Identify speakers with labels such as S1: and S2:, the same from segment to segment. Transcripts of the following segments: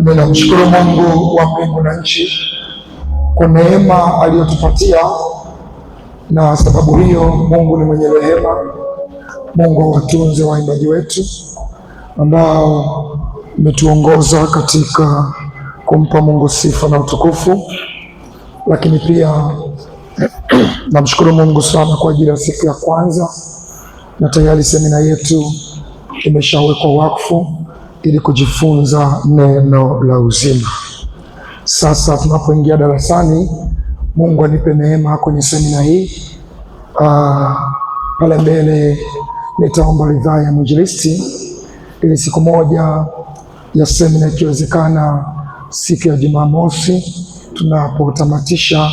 S1: Ninamshukuru Mungu wa mbingu na nchi kwa neema aliyotupatia, na sababu hiyo Mungu ni mwenye rehema. Mungu watunze waimbaji wetu ambao umetuongoza katika kumpa Mungu sifa na utukufu, lakini pia namshukuru Mungu sana kwa ajili ya siku ya kwanza, na tayari semina yetu imeshawekwa wakfu ili kujifunza neno la uzima. Sasa tunapoingia darasani, Mungu anipe neema kwenye semina hii. Pale mbele nitaomba ridhaa ya mwinjilisti ili siku moja ya semina, ikiwezekana siku ya Jumamosi tunapotamatisha,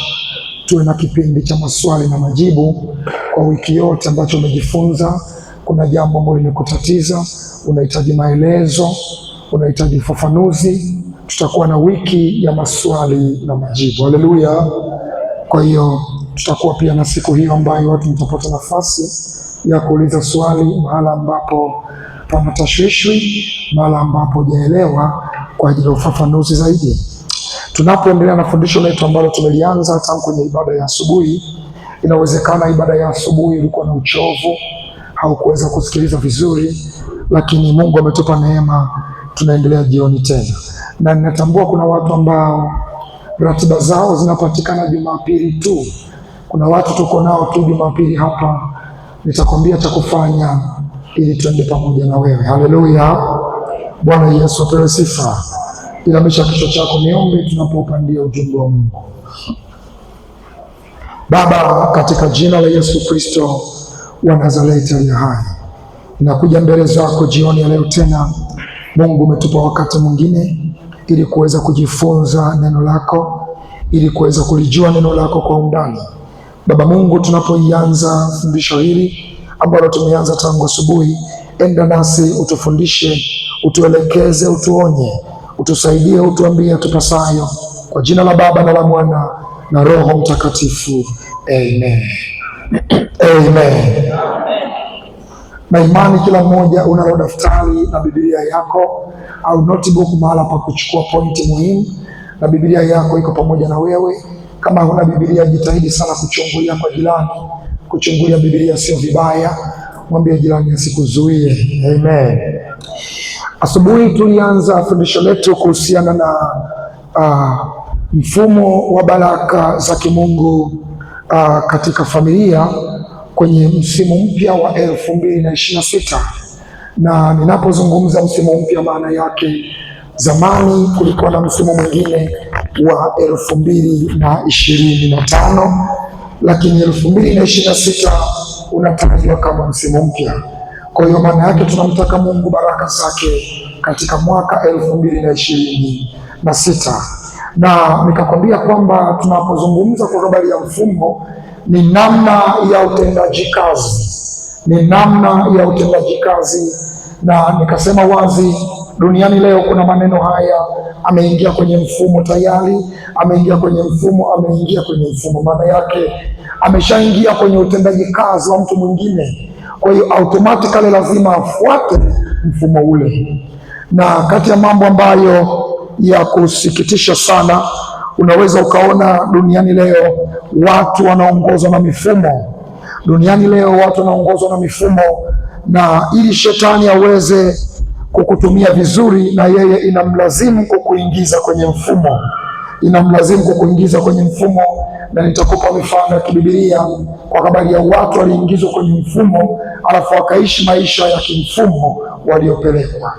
S1: tuwe na kipindi cha maswali na majibu kwa wiki yote ambacho umejifunza. Kuna jambo ambalo limekutatiza, unahitaji maelezo, unahitaji ufafanuzi, tutakuwa na wiki ya maswali na majibu. Haleluya! Kwa hiyo tutakuwa pia na siku hiyo ambayo watu mtapata nafasi ya kuuliza swali mahala ambapo pana tashwishwi, mahala ambapo hujaelewa, kwa ajili ya ufafanuzi zaidi. Tunapoendelea na fundisho letu ambalo tumelianza tangu kwenye ibada ya asubuhi, inawezekana ibada ya asubuhi ilikuwa na uchovu, haukuweza kusikiliza vizuri, lakini Mungu ametupa neema, tunaendelea jioni tena. Na ninatambua kuna watu ambao ratiba zao zinapatikana Jumapili tu. Kuna watu tuko nao tu Jumapili hapa, nitakwambia cha kufanya ili tuende pamoja na wewe. Haleluya! Bwana Yesu apewe sifa. Inamisha kichwa chako, niombe tunapopandia ujumbe wa Mungu. Baba, katika jina la Yesu Kristo wa Nazareti aliye hai, ninakuja mbele zako jioni ya leo tena. Mungu, umetupa wakati mwingine ili kuweza kujifunza neno lako, ili kuweza kulijua neno lako kwa undani. Baba Mungu, tunapoianza fundisho hili ambalo tumeanza tangu asubuhi, enda nasi, utufundishe, utuelekeze, utuonye, utusaidie, utuambie tupasayo, kwa jina la Baba na la Mwana na Roho Mtakatifu. Amen. Amen. Na imani kila mmoja unalo daftari na Biblia yako au notebook, mahala pa kuchukua pointi muhimu, na Biblia yako iko pamoja na wewe. Kama huna Biblia, jitahidi sana kuchungulia kwa jirani. Kuchungulia Biblia sio vibaya, mwambie jirani asikuzuie. Amen. Asubuhi tulianza fundisho letu kuhusiana na mfumo wa baraka za kimungu katika familia kwenye msimu mpya wa 2026. Na ninapozungumza msimu mpya, maana yake zamani kulikuwa na msimu mwingine wa 2025, lakini 2026 unatarajiwa kama msimu mpya. Kwa hiyo maana yake tunamtaka Mungu baraka zake katika mwaka 2026. Na nikakwambia kwamba tunapozungumza kwa habari ya mfumo, ni namna ya utendaji kazi, ni namna ya utendaji kazi. Na nikasema wazi, duniani leo kuna maneno haya: ameingia kwenye mfumo tayari, ameingia kwenye mfumo, ameingia kwenye mfumo. Maana yake ameshaingia kwenye utendaji kazi wa mtu mwingine, kwa hiyo automatically lazima afuate mfumo ule. Na kati ya mambo ambayo ya kusikitisha sana, unaweza ukaona duniani leo watu wanaongozwa na mifumo. Duniani leo watu wanaongozwa na mifumo, na ili shetani aweze kukutumia vizuri, na yeye inamlazimu kukuingiza kwenye mfumo, inamlazimu kukuingiza kwenye mfumo. Na nitakupa mifano ya kibibilia kwa habari ya watu waliingizwa kwenye mfumo, alafu wakaishi maisha ya kimfumo waliopelekwa.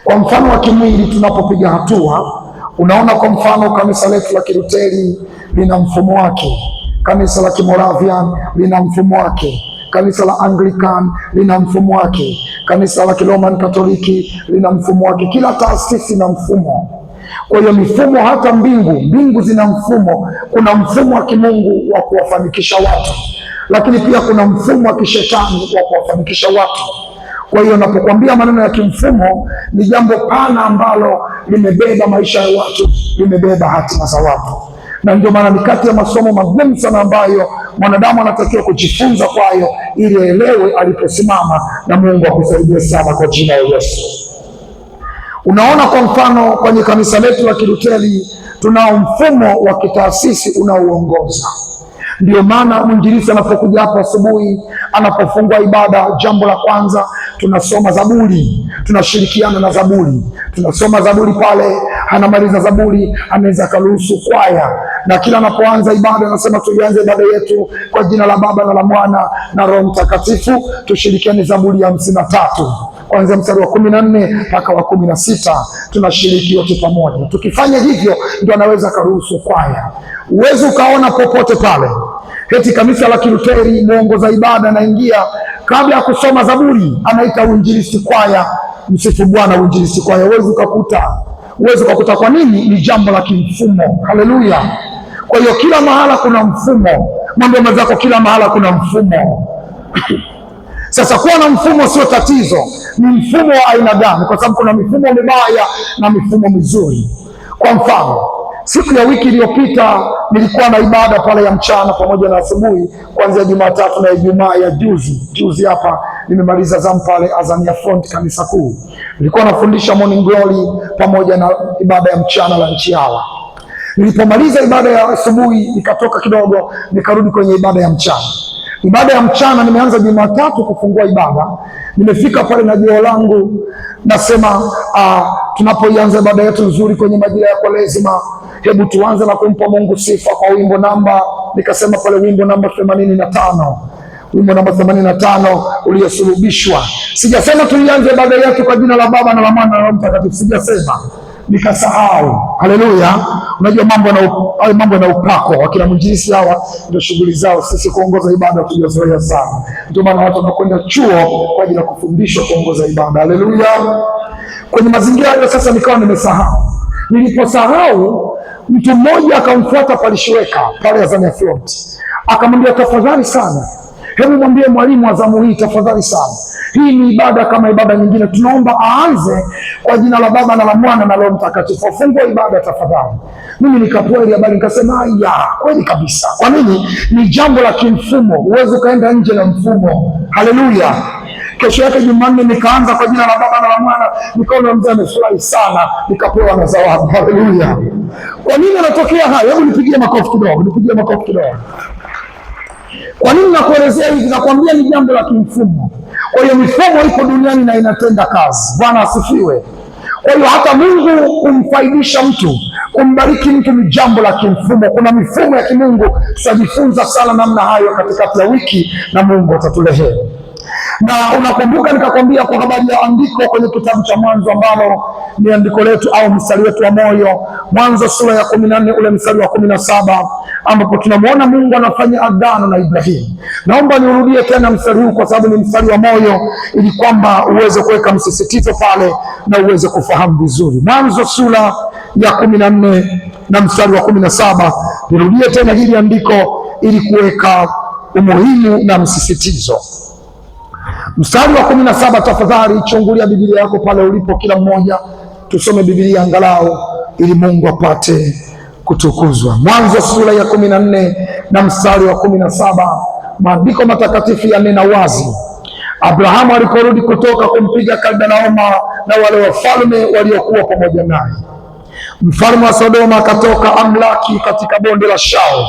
S1: Kwa mfano wa kimwili, tunapopiga hatua, unaona kwa mfano kanisa letu la Kilutheri lina mfumo wake, kanisa la Kimoravian lina mfumo wake, kanisa la Anglican lina mfumo wake, kanisa la Kiroman Katoliki lina mfumo wake. Kila taasisi na mfumo. Kwa hiyo mifumo, hata mbingu zina mfumo. Kuna mfumo wa kimungu wa kuwafanikisha watu, lakini pia kuna mfumo wa kishetani wa kuwafanikisha watu. Kwa hiyo napokuambia maneno ya kimfumo, ni jambo pana ambalo limebeba maisha ya watu, limebeba hatima za watu. Na ndio maana ni kati ya masomo magumu sana ambayo mwanadamu anatakiwa kujifunza kwayo, ili aelewe aliposimama, na Mungu akusaidie sana kwa jina la Yesu. Unaona, kwa mfano kwenye kanisa letu la Kilutheri tunao mfumo wa kitaasisi unaoongoza. Ndio maana mwinjilisti anapokuja hapa asubuhi, anapofungua ibada, jambo la kwanza tunasoma Zaburi, tunashirikiana na Zaburi, tunasoma Zaburi pale. Anamaliza Zaburi, anaweza akaruhusu kwaya, na kila anapoanza ibada anasema tuianze ibada yetu kwa jina la Baba na la Mwana na Roho Mtakatifu. Tushirikiane Zaburi ya 53 kuanzia mstari wa 14 mpaka wa 16, tunashiriki yote pamoja. Tukifanya hivyo ndio anaweza karuhusu kwaya. Uwezi ukaona popote pale eti kanisa la Kilutheri muongoza ibada anaingia kabla ya kusoma Zaburi anaita uinjilisti kwaya, msifu Bwana uinjilisti kwaya. Uwezi ukakuta. Kwa nini? Ni jambo la kimfumo. Haleluya! Kwa hiyo kila mahala kuna mfumo, mambo mazako kila mahala kuna mfumo. Sasa kuwa na mfumo sio tatizo, ni mfumo wa aina gani? Kwa sababu kuna mifumo mibaya na mifumo mizuri. Kwa mfano, siku ya wiki iliyopita nilikuwa na ibada pale ya mchana pamoja na asubuhi, kuanzia Jumatatu na Ijumaa ya juzi hapa nimemaliza zamu pale Azania Front kanisa kuu. Nilikuwa nafundisha morning glory pamoja na ibada ya mchana la nchiawa. Nilipomaliza ibada ya asubuhi nikatoka kidogo nikarudi kwenye ibada ya mchana. Ibada ya mchana nimeanza Jumatatu kufungua ibada. Nimefika pale na jeo langu, nasema tunapoianza ibada yetu nzuri kwenye majira ya Kwaresima, hebu tuanze na kumpa Mungu sifa kwa wimbo namba, nikasema pale wimbo namba 85. Wimbo namba 85 uliosulubishwa. Sijasema tuianze ibada yetu kwa jina la Baba na la Mwana na Roho Mtakatifu, sijasema, nikasahau. Haleluya! Unajua mambo na upako, wakina mwinjilisti hawa ndio shughuli zao. Sisi kuongoza ibada tulizozoea sana, ndio maana watu wanakwenda chuo kwa ajili ya kufundishwa kuongoza ibada. Haleluya! Kwenye mazingira hayo sasa nikawa nimesahau. Niliposahau, mtu mmoja akamfuata Palishweka pale Azania Front, akamwambia tafadhali sana, hebu mwambie mwalimu wa zamu hii tafadhali sana, hii ni ibada kama ibada nyingine, tunaomba aanze kwa jina la Baba na la Mwana na Roho Mtakatifu, afungue ibada tafadhali. Mimi nikapoa ile habari nikasema, ya kweli kabisa. Kwa nini? Ni jambo la kimfumo, huwezi ukaenda nje na mfumo. Haleluya! Kesho yake Jumanne nikaanza kwa jina la Baba na la Mwana, nikaona mzee amefurahi sana, nikapewa na zawadi. Haleluya! Kwa nini anatokea haya? Hebu nipigie makofi kidogo. Kwa nini nakuelezea hivi? Nakwambia ni jambo la kimfumo. Kwa hiyo mifumo iko duniani na inatenda kazi. Bwana asifiwe. Kwa hiyo hata Mungu kumfaidisha mtu, kumbariki mtu ni jambo la kimfumo. Kuna mifumo ya kimungu, tutajifunza sana namna hayo katikati ya wiki na Mungu atatulehea. Na unakumbuka nikakwambia kwa habari ya andiko kwenye kitabu cha Mwanzo ambalo ni andiko letu au mstari wetu wa moyo, Mwanzo sura ya 14 ule mstari wa 17, ambapo tunamwona Mungu anafanya agano na Ibrahimu. Naomba niurudie tena mstari huu kwa sababu ni mstari wa moyo, ili kwamba uweze kuweka msisitizo pale na uweze kufahamu vizuri. Mwanzo sura ya 14 na mstari wa 17. Nirudie tena hili andiko ili kuweka umuhimu na msisitizo. Mstari wa 17, tafadhali chungulia Biblia yako pale ulipo, kila mmoja tusome Biblia angalau ili Mungu apate kutukuzwa. Mwanzo sura ya 14 na mstari wa 17, maandiko matakatifu yanena wazi. Abrahamu aliporudi kutoka kumpiga Kaldanaoma na wale wafalme waliokuwa pamoja naye, mfalme wa Sodoma akatoka amlaki katika bonde la Shao,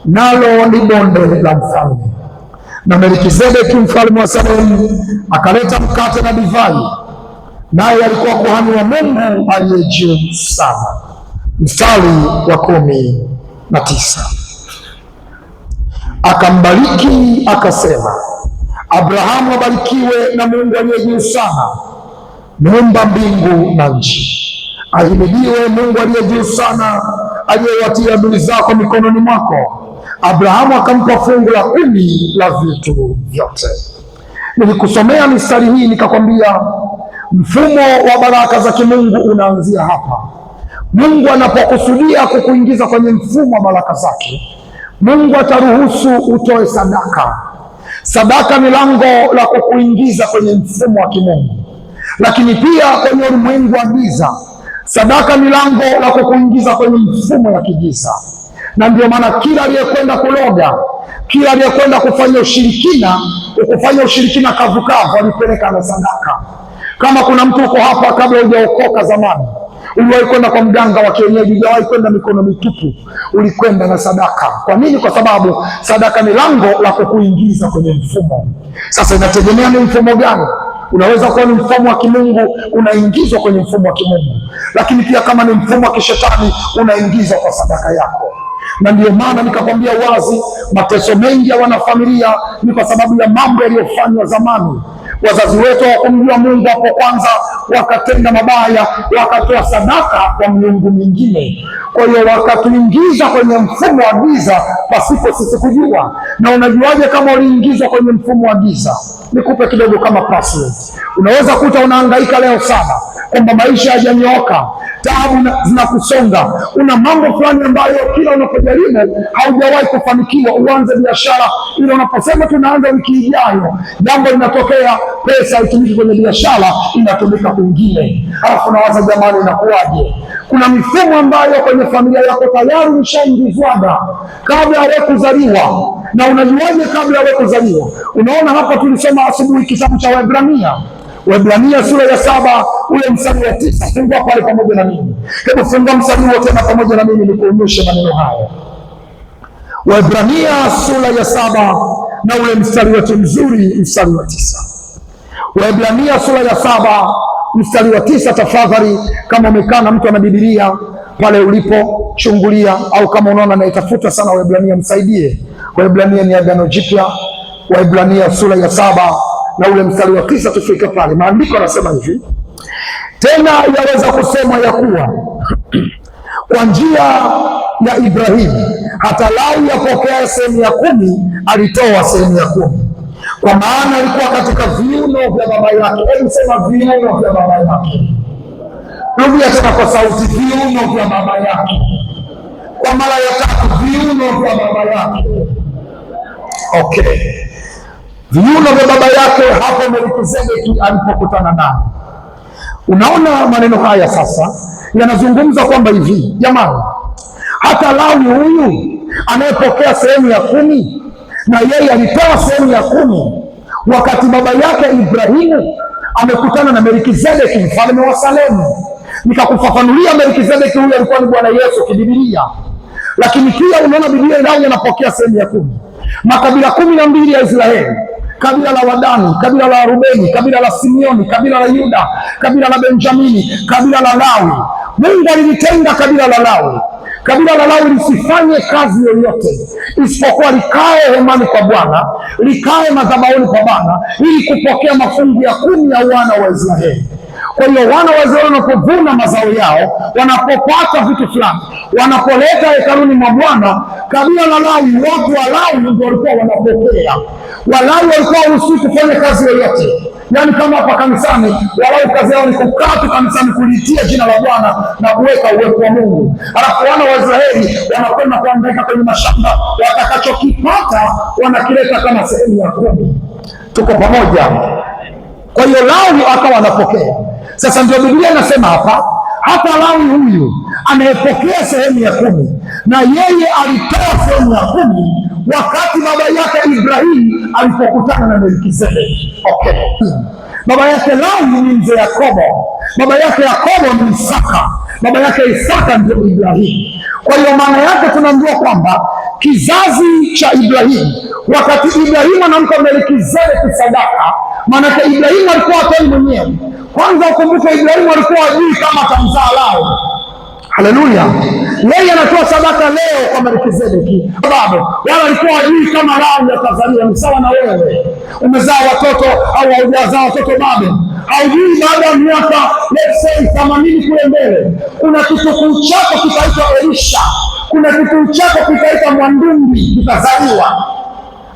S1: nalo ni bonde la mfalme. Na Melkizedeki mfalme wa Salemu akaleta mkate na divai, naye alikuwa kuhani wa Mungu aliye juu sana. Mstari wa 19, akambariki akasema, Abrahamu abarikiwe na Mungu aliye juu sana, muumba mbingu na nchi. Ahimidiwe Mungu aliye juu sana, aliyewatia adui zako mikononi mwako. Abrahamu akampa fungu la 10 la vitu vyote. Nilikusomea mistari hii nikakwambia mfumo wa baraka za kimungu unaanzia hapa. Mungu anapokusudia kukuingiza kwenye mfumo wa baraka zake, Mungu ataruhusu utoe sadaka. Sadaka ni lango la kukuingiza kwenye mfumo wa kimungu, lakini pia kwenye ulimwengu wa giza, sadaka ni lango la kukuingiza kwenye mfumo wa kigiza. Na ndio maana kila aliyekwenda kuloga, kila aliyekwenda kufanya ushirikina kavukavu alipeleka na sadaka. Kama kuna mtu uko hapa kabla hujaokoka zamani, uliwahi kwenda kwa mganga wa kienyeji, hujawahi kwenda mikono mitupu, ulikwenda na sadaka. Kwa nini? Kwa sababu sadaka ni lango la kukuingiza kwenye mfumo. Sasa inategemea ni mfumo gani. Unaweza kuwa ni mfumo wa kimungu, unaingizwa kwenye mfumo wa kimungu, lakini pia kama ni mfumo wa kishetani, unaingizwa kwa sadaka yako. Na ndiyo maana nikakwambia wazi, mateso mengi ya wanafamilia ni kwa sababu ya mambo yaliyofanywa zamani. Wazazi wetu hawakumjua Mungu hapo kwanza, wakatenda mabaya, wakatoa sadaka kwa miungu mingine. Kwa hiyo wakatuingiza kwenye mfumo wa giza pasipo sisi kujua. Na unajuaje kama uliingizwa kwenye mfumo wa giza? Nikupe kidogo kama password. Unaweza kuta unahangaika leo sana kwamba maisha hayajanyooka, taabu zinakusonga, una mambo fulani ambayo kila unapojaribu haujawahi kufanikiwa. Uanze biashara, ila unaposema tunaanza wiki ijayo, jambo linatokea, pesa haitumiki kwenye biashara, inatumika kwingine. Halafu nawaza, jamani, inakuwaje? Kuna mifumo ambayo kwenye familia yako tayari umeshaingizwaga kabla ya kuzaliwa. Na unajuaje kabla ya kuzaliwa? Unaona hapa tulisoma asubuhi kitabu cha Waebrania sura ya 7 ule mstari wa 9. Fungua pale pamoja na mimi. Hebu fungua mstari huo tena pamoja na mimi nikuonyeshe maneno haya. Waebrania sura ya 7 na ule mstari wetu mzuri, mstari wa 9. Waebrania sura ya 7 mstari wa 9. Tafadhali, kama umekaa na mtu ana Biblia pale ulipo, chungulia, au kama unaona naitafuta sana Waebrania, msaidie. Waebrania ni Agano Jipya. Waebrania sura ya 7 na ule mstari wa 9, tufike pale. Maandiko yanasema hivi: tena yaweza kusema ya kuwa kwa njia ya Ibrahimu hata Lawi yapokea sehemu ya 10, alitoa sehemu ya 10, kwa maana alikuwa katika viuno vya baba yake. Hebu sema viuno vya baba yake. Rudia tena kwa sauti, viuno vya baba yake. Kwa mara ya 3, viuno vya baba yake. Okay, viuno vya baba yake. Hapo Melkizedeki alipokutana naye. Unaona maneno haya sasa yanazungumza kwamba hivi, jamani, hata Lawi huyu anayepokea sehemu ya 10, na yeye alipewa sehemu ya 10 wakati baba yake Ibrahimu amekutana na Melkizedeki mfalme wa Salemu. Nikakufafanulia Melkizedeki huyu alikuwa ni Bwana Yesu kibibilia, lakini pia unaona Biblia Lawi anapokea sehemu ya 10. Makabila 12 ya Israeli, kabila la Wadani, kabila la Rubeni, kabila la Simeoni, kabila la Yuda, kabila la Benjamini, kabila la Lawi. Mungu alilitenga kabila la Lawi. Kabila la Lawi lisifanye kazi yoyote isipokuwa likae hemani kwa Bwana, likae madhabahuni kwa Bwana, ili kupokea mafungu ya 10 ya wana wa Israeli. Kwa hiyo wana wa Israeli wanapovuna mazao yao, wanapopata vitu fulani, wanapoleta hekaluni mwa Bwana, kabila la Lawi, watu wa Lawi ndio walikuwa wanapokea. Walawi walikuwa hawaruhusiwi kufanya kazi yoyote. Yaani kama hapa kanisani, Walawi kazi yao ni kukaa tu kanisani, kulitia jina la Bwana na kuweka uwepo wa Mungu. Alafu wana wa Israeli wanakwenda kuhangaika kwenye mashamba, watakachokipata wanakileta kama sehemu ya 10. Tuko pamoja? Kwa hiyo Lawi akawa anapokea. Sasa ndio Biblia inasema hapa, hata Lawi huyu anayepokea sehemu ya 10, na yeye alitoa sehemu ya 10 wakati baba yake Ibrahimu alipokutana na Melkizedeki. Okay. Baba yake Lawi ni mzee Yakobo, baba yake Yakobo ni Isaka, baba yake Isaka ndio Ibrahimu. Kwa hiyo maana yake tunaambiwa kwamba kizazi cha Ibrahimu, wakati Ibrahimu anampa Melkizedeki sadaka, maana yake Ibrahimu alikuwa hatoi mwenyewe. Kwanza ukumbuke, Ibrahimu alikuwa hajui kama atamzaa Lawi. Haleluya! Yeye anatoa sadaka leo kwa Melkizedeki bado, wala alikuwa hajui kama Lawi atazaliwa. Ni sawa na wewe, umezaa watoto au haujazaa watoto bado, haujui baada ya miaka let's say 80 kule mbele, kuna kitukuu chako kitaitwa Elisha, kuna kitukuu chako kitaitwa Mwandumbi kitazaliwa,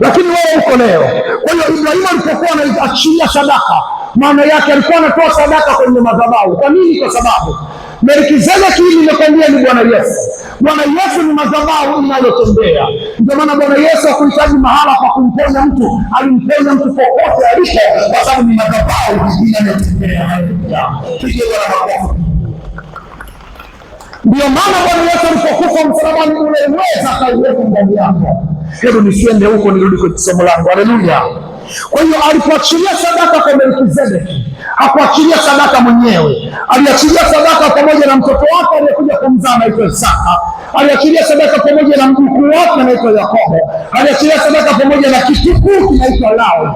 S1: lakini wewe uko leo. Kwa hiyo Ibrahimu alipokuwa anaachilia sadaka, maana yake alikuwa anatoa sadaka kwenye madhabahu. Kwa nini? Kwa sababu Melkizedeki, nimekwambia, ni Bwana Yesu. Bwana Yesu ni madhabahu inayotembea. Ndio maana Bwana Yesu hakuhitaji mahala pa kumponya mtu, alimponya mtu popote alipo, kwa sababu ni madhabahu inayotembea. Ndio maana Bwana Yesu alipokufa msalabani, ule uweza akauweka ndani yako. Hebu nisiende huko, nirudi kwenye somo langu. Haleluya! Kwa hiyo alipoachilia sadaka kwa Melkizedeki, hakuachilia sadaka mwenyewe, aliachilia sadaka pamoja na mtoto wake aliyekuja kumzaa anaitwa Isaka, aliachilia sadaka pamoja na mjukuu wake anaitwa Yakobo, aliachilia sadaka pamoja na kitukuu kinaitwa Lawi.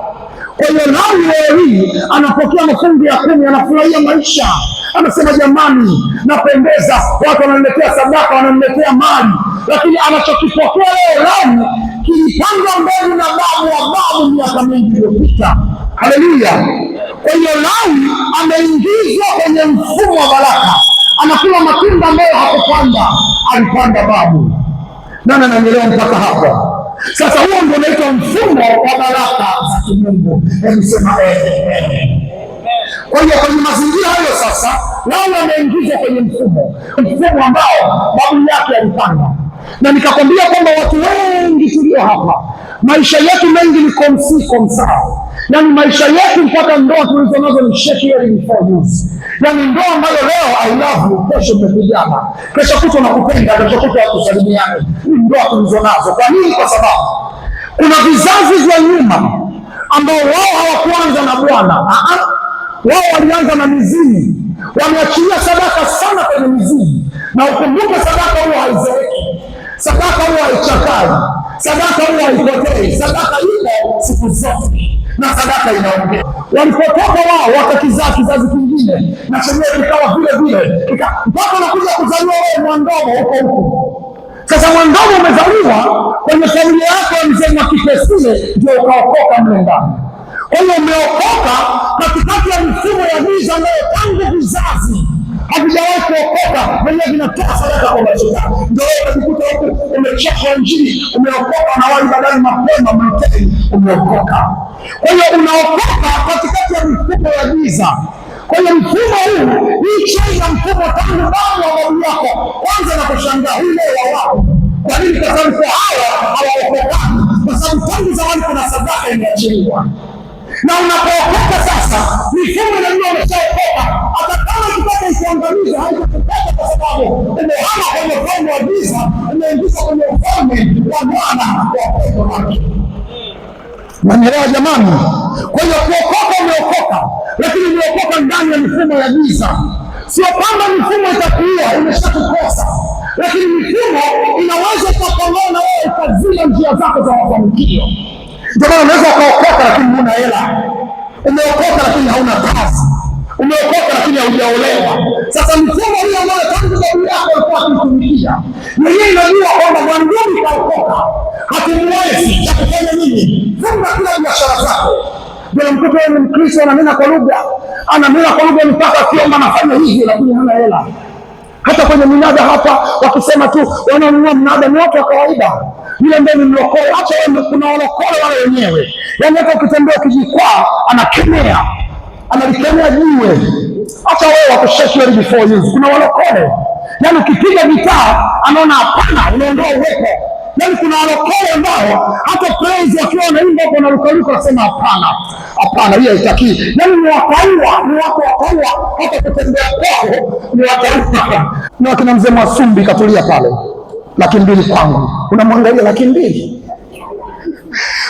S1: Kwa hiyo Lawi leo hii anapokea mafungu ya 10, anafurahia maisha, anasema jamani, napendeza, watu wananiletea sadaka, wananiletea mali, lakini anachokipokea leo Lawi kilipandwa mbegu na babu wa babu miaka mingi iliyopita. Haleluya! Kwa hiyo Lawi ameingizwa kwenye mfumo wa baraka, anakula matunda ambayo hakupanda, alipanda babu. Nani ananielewa mpaka hapa? Sasa huo ndio unaitwa mfumo wa baraka za kimungu. Hebu sema Kwa hiyo kwenye mazingira hayo sasa, Lawi ameingizwa kwenye mfumo ambao babu yake alipanda. Na nikakwambia kwamba watu wengi tulio hapa, maisha yetu mengi ni komsao. Yaani maisha yetu mpaka ndoa tulizo nazo ni shekeli before use. Yaani ndoa ambayo leo I love you, kesho mmepigana, kesho kutwa nakupenda, kesho kutwa hatusalimiane. Ni ndoa tulizo nazo. Kwa nini? Kwa sababu kuna vizazi vya nyuma ambao wao hawakuanza na Bwana. Wao walianza na mizimu, wameachilia sadaka sana kwenye mizimu. Na ukumbuke sadaka huwa haizeeki, sadaka huwa haichakai, sadaka huwa haipotei, sadaka ile siku zote, na sadaka inaongea. Walipotoka wao wakakizaa kizazi kingine, na chenyewe kikawa vile vile, mpaka unakuja kuzaliwa wewe mwandomo huko. Sasa mwandomo umezaliwa kwenye familia yako ya mzee Mwakipesile, ndio ukaokoka mle ndani. Kwa hiyo umeokoka katikati ya mifumo ya giza ambayo tangu vizazi havijawahi kuokoka, wenyewe vinatoa sadaka kwa mashetani. Ndio wewe unajikuta huku umechekwa Injili, umeokoka na wali badali mapema mteni, umeokoka. Kwa hiyo unaokoka katikati ya mifumo ya giza. Kwa hiyo mfumo huu, hii chenga mfumo tangu babu wa babu yako, kwanza na kushangaa hii leo wao. Kwa nini? Kwa sababu hawa hawaokokani, kwa sababu tangu zamani kuna sadaka imeachiliwa. Na unapookoka sasa, mifumo inajua umeshaokoka. Hata kama ukitaka ikuangamiza, haikupata kwa sababu umehama kwenye ufalme wa giza, umeingizwa kwenye ufalme wa Bwana wa pendo wake. Unanielewa jamani? Kwa hiyo kuokoka, umeokoka, lakini umeokoka ndani ya mifumo ya giza. Sio kwamba mifumo itakuua, imeshakukosa, lakini mifumo inaweza ikapambana na wewe, ikazima njia zako za mafanikio. Ndio maana unaweza ukaokoka lakini huna hela, umeokoka lakini hauna kazi, umeokoka lakini haujaolewa. Sasa mifumo hiyo ambayo tangu babu yako alikuwa akitumikia, yeye inajua kwamba mwanadamu kaokoka, hatumwezi cha kufanya nini? Funga kila biashara zako. Ndio mtoto wewe Mkristo ananena kwa lugha, mpaka akiomba anafanya hivi, lakini hana hela. Hata kwenye minada hapa wakisema tu wananunua mnada, ni watu wa kawaida. Yule ndiye ni mlokole. Acha wewe, kuna walokole wale wenyewe. Yaani hata ukitembea ukijikwaa anakemea, analikemea jiwe. Acha wewe wakushake you before you. Kuna walokole. Yaani ukipiga gitaa anaona hapana, unaondoa uwepo. Yaani kuna walokole ambao hata praise wakiwa wanaimba hapo na lukaluka wasema hapana, hiyo haitaki. Yaani ni wakaua, ni watu wakaua, hata kutembea kwao ni wakaua. Na wakina mzee Mwasumbi katulia pale. 200 kwangu. Unamwangalia 200.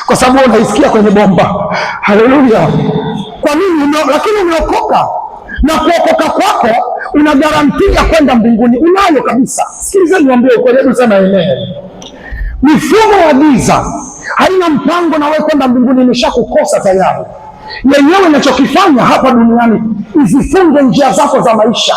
S1: Kwa sababu unaisikia kwenye bomba. Haleluya. Kwa nini? Lakini umeokoka. Na kuokoka kwako una garantia kwenda mbinguni. Unayo kabisa. Sikilizeni niwaambie ukweli, hebu sema amen. Mifumo ya giza haina mpango na wewe kwenda mbinguni, imeshakukosa tayari. Yenyewe inachokifanya hapa duniani izifunge njia zako za maisha.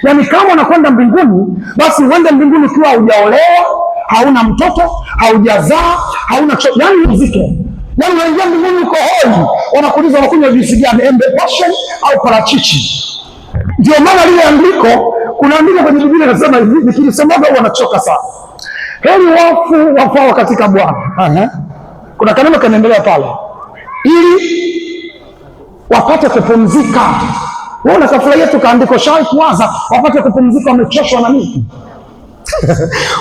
S1: Yaani kama unakwenda mbinguni, basi uende mbinguni ukiwa hujaolewa, hauna mtoto, haujazaa, hauna yaani mzike. Yaani unaingia mbinguni uko hoi, wanakuuliza unakunywa juisi gani, embe passion au parachichi. Ndio maana lile andiko, kuna andiko kwenye Biblia linasema hivi, nikilisemaga huwa nachoka sana. Heri wafu wafao katika Bwana. Kuna kaneno kanaendelea pale, ili wapate kupumzika. Unaona kafurahia tu kaandiko, shai kuwaza wapate kupumzika, wamechoshwa na nini?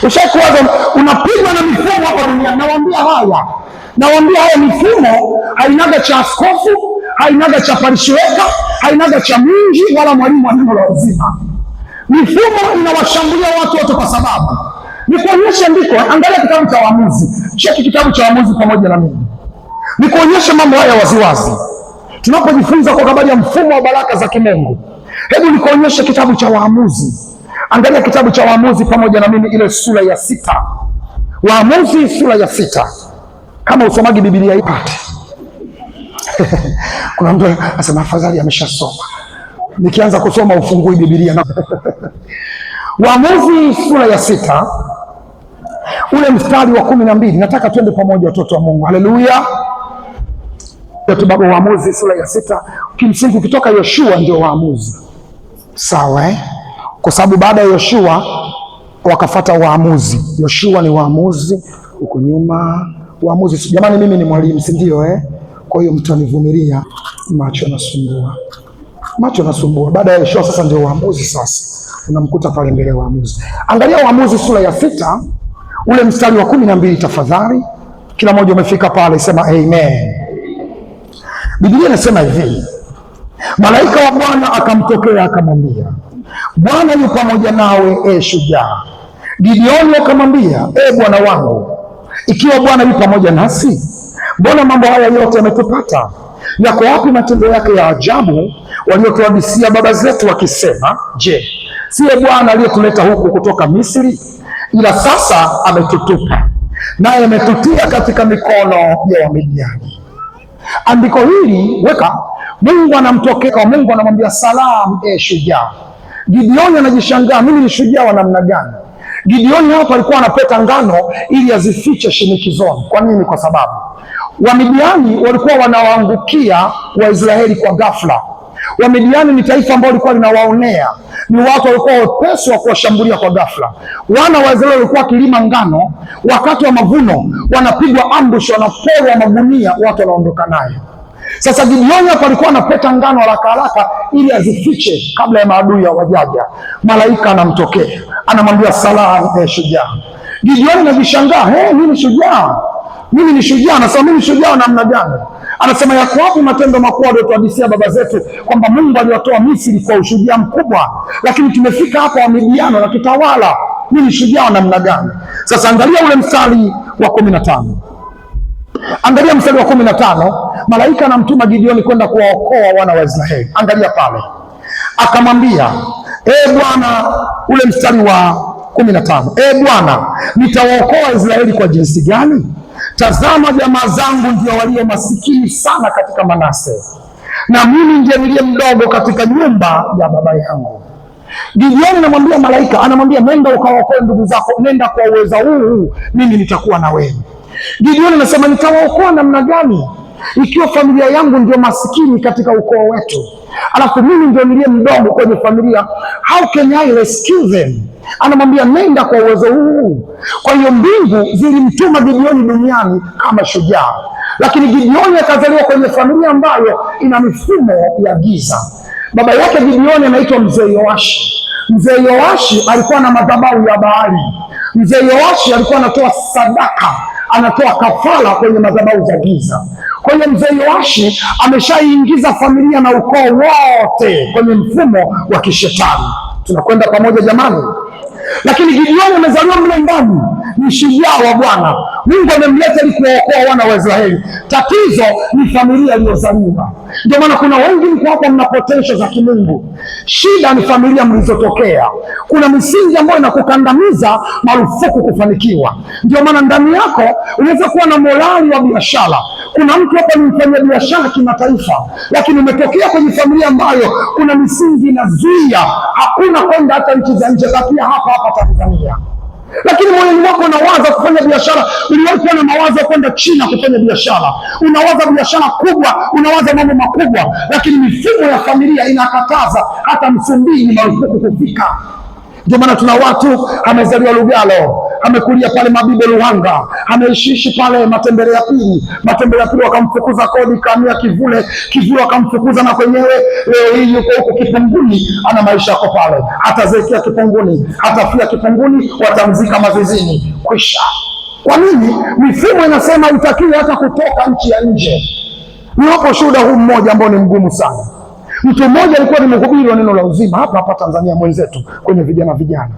S1: Ushakuwaza unapigwa na mifumo hapa duniani. Nawaambia haya mifumo hainaga cha askofu, hainaga cha parishweka, hainaga cha mwingi wala mwalimu wa neno la uzima. Mifumo inawashambulia watu wote kwa sababu nikuonyeshe andiko. Angalia kitabu cha Waamuzi, cheki kitabu cha Waamuzi pamoja na mimi, nikuonyeshe mambo haya waziwazi. Tunapojifunza kwa habari ya mfumo wa baraka za kimungu, hebu nikuonyeshe kitabu cha Waamuzi. Angalia kitabu cha Waamuzi pamoja na mimi, ile sura ya 6. Waamuzi sura ya 6. Kama usomagi Biblia ipate. Kuna mtu anasema afadhali ameshasoma. Nikianza kusoma ufungui Biblia. Waamuzi sura ya 6. Ule mstari wa 12. Nataka twende pamoja watoto wa Mungu. Haleluya. Waamuzi sura ya 6. Kimsingi kutoka Yoshua ndio Waamuzi. Sawa Kwa sababu baada ya Yoshua wakafata Waamuzi. Yoshua ni Waamuzi, huko nyuma Waamuzi. Jamani, mimi ni mwalimu, si ndio Kwa hiyo mtanivumilia, macho yanasumbua. Baada ya Yoshua sasa ndio Waamuzi. Sasa unamkuta pale mbele Waamuzi. Angalia Waamuzi sura ya 6 ule mstari wa 12 tafadhali. Kila mmoja umefika pale, sema amen. Biblia inasema hivi: malaika wa Bwana akamtokea akamwambia, Bwana yu pamoja nawe, shujaa. Gideoni akamwambia, Bwana wangu, ikiwa Bwana yu pamoja nasi, mbona mambo haya yote yametupata? Yako wapi matendo yake ya ajabu waliotuhadithia baba zetu wakisema, je, siye Bwana aliyetuleta huku kutoka Misri? Ila sasa ametutupa, naye ametutia katika mikono ya Wamidiani. Andiko hili weka, Mungu anamtokea, Mungu anamwambia salamu, shujaa. Gideoni anajishangaa, mimi ni shujaa wa namna gani? Gideoni hapa alikuwa anapeta ngano ili azifiche shinikizoni. Kwa nini? Kwa sababu Wamidiani walikuwa wanawaangukia Waisraeli kwa ghafla. Wamidiani ni taifa ambalo lilikuwa linawaonea, ni watu walikuwa wepesi wa kuwashambulia kwa ghafla. Wana wa Israeli walikuwa wakilima ngano, wakati wa mavuno wanapigwa ambush, wanaporwa magunia, watu wanaondoka nayo. Sasa Gideoni hapa alikuwa anapeta ngano haraka haraka ili azifiche kabla ya maadui ya wajaja. Malaika anamtokea, anamwambia salamu, shujaa. Gideoni anajishangaa, mimi shujaa? Mimi ni shujaa? Anasema mimi shujaa namna gani? Anasema yako wapi matendo makuu aliyotuhadithia baba zetu kwamba Mungu aliwatoa Misri kwa ushujaa mkubwa, lakini tumefika hapa Wamidiani na tutawala. Mimi shujaa namna gani? Sasa angalia ule mstari wa 15. Angalia mstari wa 15. Malaika anamtuma Gideoni kwenda kuwaokoa wana wa Israeli. Angalia pale, akamwambia, Bwana, ule mstari wa 15, Bwana, nitawaokoa Israeli kwa jinsi gani? Tazama, jamaa zangu ndio walio masikini sana katika Manase, na mimi ndiye niliye mdogo katika nyumba ya baba yangu. Gideoni anamwambia malaika, anamwambia nenda ukawaokoe ndugu zako, nenda kwa uweza huu, mimi nitakuwa na wewe. Gideoni anasema nitawaokoa namna gani ikiwa familia yangu ndio masikini katika ukoo wetu, alafu mimi ndio niliye mdogo kwenye familia? How can I rescue them? Anamwambia nenda kwa uwezo huu. Kwa hiyo mbingu zilimtuma Gideoni duniani kama shujaa, lakini Gideoni akazaliwa kwenye familia ambayo ina mifumo ya giza. Baba yake Gideoni anaitwa Mzee Yoashi. Mzee Yoashi alikuwa na madhabahu ya Baali. Mzee Yoashi alikuwa anatoa sadaka, anatoa kafara kwenye madhabahu za giza. Kwa hiyo Mzee Yoashi ameshaingiza familia na ukoo wote kwenye mfumo wa kishetani. Tunakwenda pamoja jamani? Lakini Gideoni amezaliwa mle ndani, ni shujaa wa Bwana. Mungu amemleta ili kuwaokoa wana wa Israeli. Tatizo ni familia iliyozaliwa. Ndio maana kuna wengi mko hapa mna potential za kimungu. Shida ni familia mlizotokea. Kuna misingi ambayo inakukandamiza, marufuku kufanikiwa. Ndio maana ndani yako unaweza kuwa na morali wa biashara. Kuna mtu hapa ni mfanya biashara kimataifa, lakini umetokea kwenye familia ambayo kuna misingi inazuia, hakuna kwenda hata nchi za nje, pia hapa Tanzania. Lakini moyoni mwako unawaza kufanya biashara. Uliwahi kuwa na mawazo ya kwenda China kufanya biashara, unawaza biashara kubwa, unawaza mambo makubwa, lakini mifumo ya familia inakataza. Hata Msumbiji ni marufuku kufika. Ndio maana tuna watu amezaliwa Lugalo, amekulia pale Mabibo Ruhanga, ameishiishi pale Matembele ya Pili. Matembele ya Pili wakamfukuza kodi, kamia Kivule wakamfukuza, na kwenyewe leo hii yuko huko Kipunguni, ana maisha yako pale. Atazekea Kipunguni, atafia Kipunguni, watamzika Mazizini, kwisha. Kwa nini? Mifumo inasema utakiwi hata kutoka nchi ya nje. Niwapo shuhuda huu mmoja ambao ni mgumu sana. Mtu mmoja alikuwa ni mhubiri wa neno la uzima hapa Tanzania, mwenzetu kwenye vijana.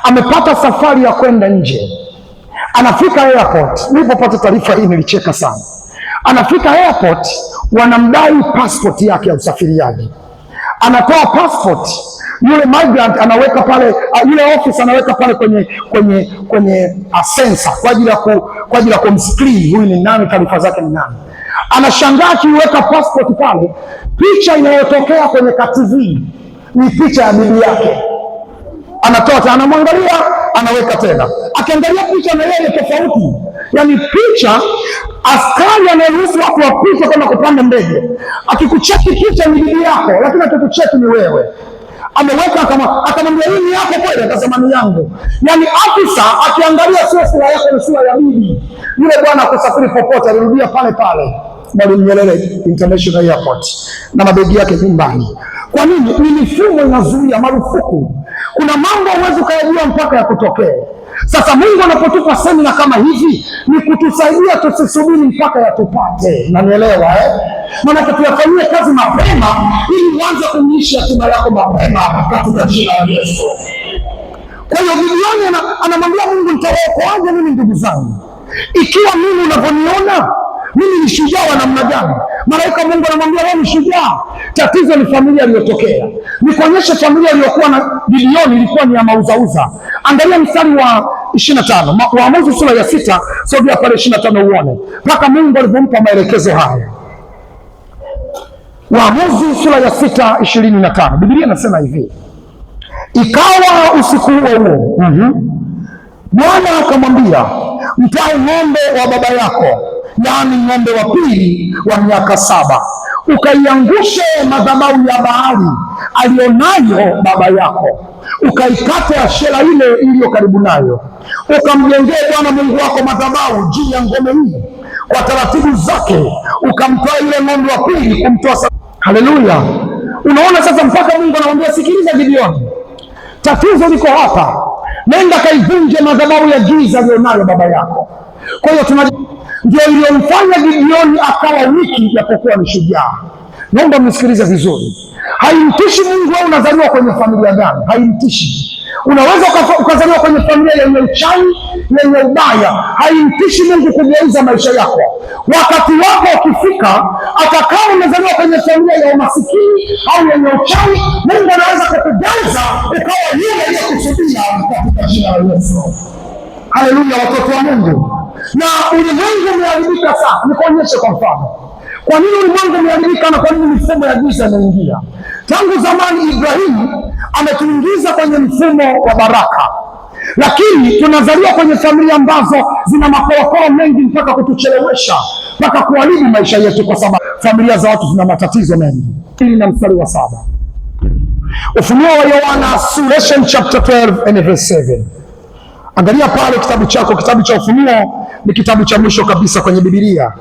S1: Amepata safari ya kwenda nje. Anafika airport. Nilipopata taarifa hii nilicheka sana. Anafika airport, wanamdai passport yake ya usafiriaji. Anatoa passport, yule migrant anaweka pale, yule office anaweka pale kwenye sensa kwa ajili ya kumscreen huyu ni nani, taarifa zake ni nani. Anashangaa akiweka passport pale, picha inayotokea kwenye KTV ni picha ya bibi yake. Anatoa tena, anamwangalia, anaweka tena, akiangalia picha na yeye tofauti. Yani picha, askari anayeruhusu watu wapite kama kupanda ndege, akikucheki picha ni bibi yako, lakini akikucheki ni wewe. Ameweka akamwambia hii ni yako kweli? Akasema ni yangu. Yani afisa akiangalia sio sura yako, ni sura ya bibi. Yule bwana kusafiri popote alirudia pale pale Mwalimu Nyerere International Airport na mabegi yake nyumbani. Kwa nini? Ni mifumo inazuia, marufuku. Kuna mambo huwezi kuyajua mpaka ya kutokea. Sasa Mungu anapotupa semina kama hivi ni kutusaidia tusisubiri mpaka yatupate. Unanielewa Maana tuyafanyie kazi mapema ili uanze kuishi hatima yako mapema katika jina la Yesu. Kwa hiyo Gideoni anamwambia Mungu, nitaokoaje mimi ndugu zangu ikiwa mimi unavyoniona mimi ni shujaa wa namna gani? Malaika Mungu anamwambia wewe ni shujaa. Tatizo ni familia iliyotokea. Nikuonyeshe familia iliyokuwa na Gideoni ilikuwa ni ya mauzauza. Angalia mstari wa 25. Waamuzi sura ya 6, sogea pale 25 uone. Mpaka Mungu alipompa maelekezo haya. Waamuzi sura ya 6 25. Biblia inasema hivi. Ikawa usiku huo Bwana akamwambia, mtae ng'ombe wa baba yako, yaani ng'ombe wa pili wa miaka 7, ukaiangushe madhabahu ya Baali alionayo baba yako, ukaikate Ashera ile iliyo karibu nayo, ukamjengee Bwana Mungu wako madhabahu juu ya ngome hii kwa taratibu zake, ukamtoa yule ng'ombe wa pili kumtoa. Haleluya! Unaona sasa, mpaka Mungu anamwambia sikiliza Gideoni, tatizo liko hapa, nenda kaivunje madhabahu ya giza alionayo baba yako. Kwa hiyo ndio iliyomfanya Gideoni akawa wiki, japokuwa ni shujaa. Naomba mnisikilize vizuri. Haimtishi Mungu wewe unazaliwa kwenye familia gani, haimtishi. Unaweza ukazaliwa kwenye familia yenye uchawi, yenye ubaya. Haimtishi Mungu kugeuza maisha yako. Wakati wako ukifika, atakao umezaliwa kwenye familia ya umasikini au yenye uchawi, Mungu anaweza kukugeuza ukawa yule aliyekusudia katika jina la Yesu. Haleluya, watoto wa Mungu. Na ulimwengu umeharibika sana. Nikuonyeshe kwa mfano. Kwa nini ulimwengu umeharibika na kwa nini mifumo ya giza imeingia? Tangu zamani Ibrahimu ametuingiza kwenye mfumo wa baraka, lakini tunazaliwa kwenye familia ambazo zina makorokoro mengi mpaka kutuchelewesha, mpaka kuharibu maisha yetu, kwa sababu familia za watu zina matatizo mengi. Na mstari wa 7, Ufunuo wa Yohana, Revelation chapter 12 and verse 7. Angalia pale kitabu chako, kitabu cha Ufunuo ni kitabu cha mwisho kabisa kwenye Biblia.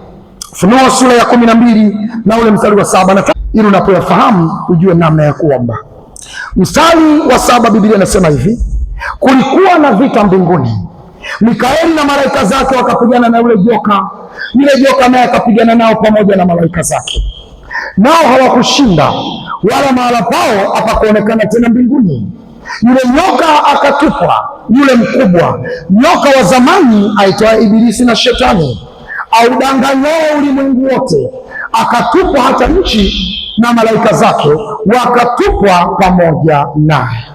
S1: Ufunuo sura ya 12 na ule mstari wa 7, na ili unapoyafahamu ujue namna ya kuomba. Mstari wa 7 Biblia inasema hivi: kulikuwa na vita mbinguni, Mikaeli na malaika zake wakapigana na yule joka naye akapigana nao pamoja na malaika zake, nao hawakushinda, wala mahala pao hapakuonekana tena mbinguni. Yule nyoka akatupwa, yule mkubwa, nyoka wa zamani aitwaye Ibilisi na Shetani, audanganyao ulimwengu wote, akatupwa hata nchi, na malaika zake wakatupwa pamoja naye.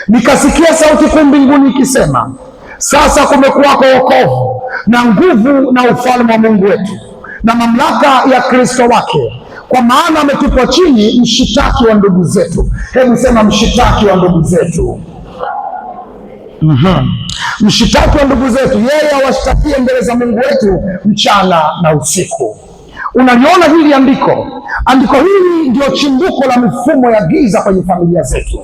S1: Nikasikia sauti kuu mbinguni ikisema, sasa kumekuwako wokovu na nguvu na ufalme wa Mungu wetu na mamlaka ya Kristo wake, kwa maana ametupwa chini mshitaki wa ndugu zetu. Hebu sema mshitaki wa ndugu zetu. Mshitaki wa ndugu zetu, yeye awashtakie mbele za Mungu wetu mchana na usiku. Unaliona hili andiko? Andiko hili ndio chimbuko la mifumo ya giza kwenye familia zetu.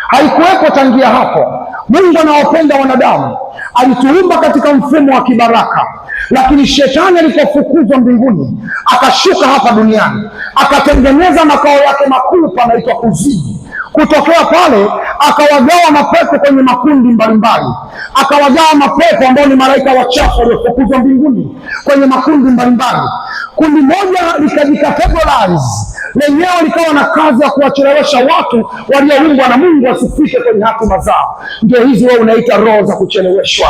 S1: Haikuwepo tangia hapo. Mungu anawapenda wanadamu, alituumba katika mfumo wa kibaraka, lakini shetani alipofukuzwa mbinguni akashuka hapa duniani, akatengeneza makao yake makuu panaitwa kuzimu. Kutokea pale akawagawa mapepo kwenye makundi mbalimbali, akawagawa mapepo ambao ni malaika wachafu waliofukuzwa mbinguni kwenye makundi mbalimbali. Kundi moja likajikategorize lenyewe, likawa na kazi ya kuwachelewesha watu walioumbwa na Mungu wasifike kwenye hatima zao. Ndio hizi wewe unaita roho za kucheleweshwa.